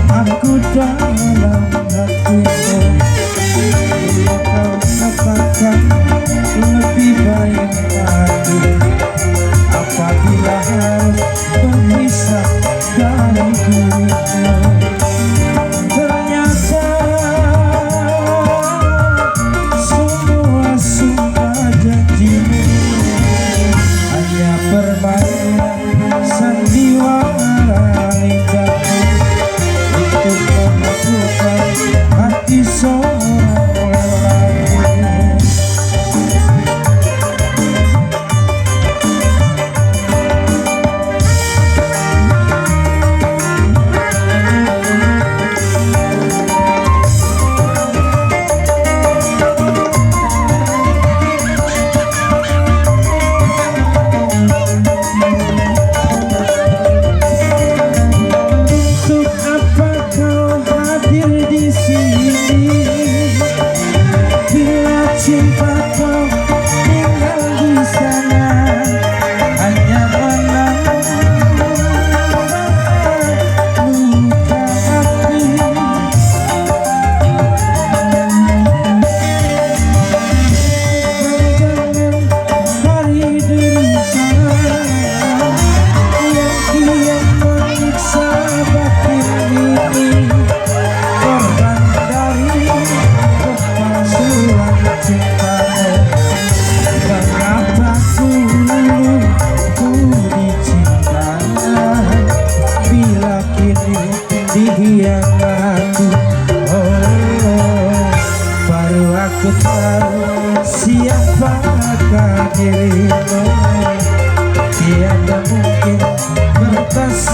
aku dalam hatimu. Bila kau katakan lebih baik mati, apabila harus berpisah dari dirimu. Ternyata semua sumpah janjimu hanya permainan sandiwara lidahmu untuk menaklukkan hati seorang lelaki. Cinta kau tinggal di sana, hanya menambah luka hati. Jangan hari derita yang kian menyiksa batin ini, korban dari kepalsuan cintamu. Mengapa ku dicintai bila kini dihianati? Oh, baru aku tahu siapakah dirimu. Tiada mungkin bertas